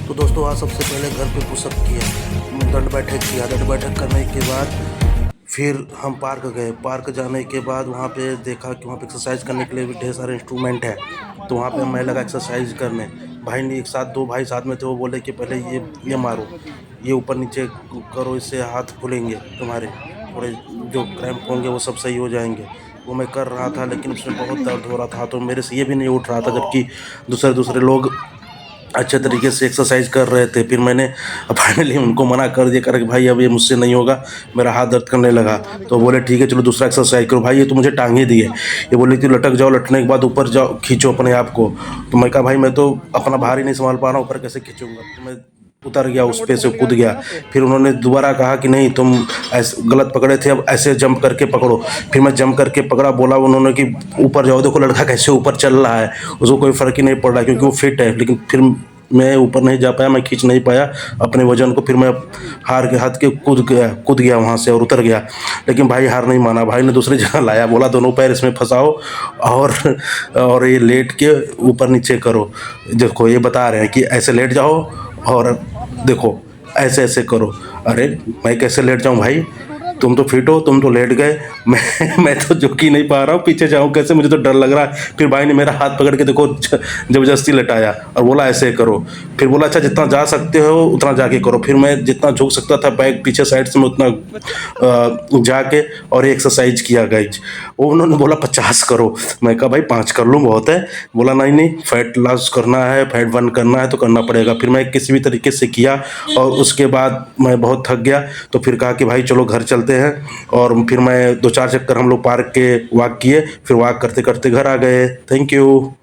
तो दोस्तों आज सबसे पहले घर पे पुशअप किया, दंड बैठक किया। दंड बैठक करने के बाद फिर हम पार्क गए। पार्क जाने के बाद वहाँ पे देखा कि वहाँ पे एक्सरसाइज करने के लिए भी ढेर सारे इंस्ट्रूमेंट है। तो वहाँ पे मैं लगा एक्सरसाइज करने। भाई ने एक साथ, दो भाई साथ में थे, वो बोले कि पहले ये मारो, ये ऊपर नीचे करो, इससे हाथ खुलेंगे तुम्हारे, थोड़े जो क्रैम्प होंगे वो सब सही हो जाएंगे। वो मैं कर रहा था लेकिन उसमें बहुत दर्द हो रहा था, तो मेरे से ये भी नहीं उठ रहा था, जबकि दूसरे दूसरे लोग अच्छे तरीके से एक्सरसाइज कर रहे थे। फिर मैंने फाइनली उनको मना कर दिया, कि भाई अब ये मुझसे नहीं होगा, मेरा हाथ दर्द करने लगा। तो बोले ठीक है चलो दूसरा एक्सरसाइज करो। भाई ये तो मुझे टांगे दिए, ये बोले कि लटक जाओ, लटने के बाद ऊपर जाओ, खींचो अपने आप को। तो मैं कहा भाई मैं तो अपना भार ही नहीं संभाल पा रहा हूँ, ऊपर कैसे खींचूंगा। तो मैं उतर गया, उस पे से कूद गया। फिर उन्होंने दोबारा कहा कि नहीं तुम ऐसे गलत पकड़े थे, अब ऐसे जंप करके पकड़ो। फिर मैं जंप करके पकड़ा, बोला उन्होंने कि ऊपर जाओ, देखो लड़का कैसे ऊपर चल रहा है, उसको कोई फ़र्क ही नहीं पड़ रहा क्योंकि वो फिट है। लेकिन फिर मैं ऊपर नहीं जा पाया, मैं खींच नहीं पाया अपने वजन को। फिर मैं हार के हाथ के कूद गया वहाँ से और उतर गया। लेकिन भाई हार नहीं माना, भाई ने दूसरी जगह लाया, बोला दोनों पैर इसमें फंसाओ और ये लेट के ऊपर नीचे करो। देखो ये बता रहे हैं कि ऐसे लेट जाओ और देखो ऐसे ऐसे करो। अरे मैं कैसे लेट जाऊँ भाई, तुम तो फिट हो, तुम तो लेट गए, मैं तो झुक ही नहीं पा रहा हूँ, पीछे जाऊँ कैसे, मुझे तो डर लग रहा है। फिर भाई ने मेरा हाथ पकड़ के देखो जबरदस्ती लटाया और बोला ऐसे करो। फिर बोला अच्छा जितना जा सकते हो उतना जाके करो। फिर मैं जितना झुक सकता था बैक पीछे साइड से, मैं उतना जाके और एक्सरसाइज किया गाइज। वो उन्होंने बोला 50 करो। मैं कहा भाई 5 कर लूँ बहुत है। बोला नहीं नहीं, फैट लॉस करना है, फैट बर्न करना है तो करना पड़ेगा। फिर मैं किसी भी तरीके से किया और उसके बाद मैं बहुत थक गया। तो फिर कहा कि भाई चलो घर चलते हैं। और फिर मैं 2-4 चक्कर हम लोग पार्क के वॉक किए, फिर वॉक करते करते घर आ गए। Thank you.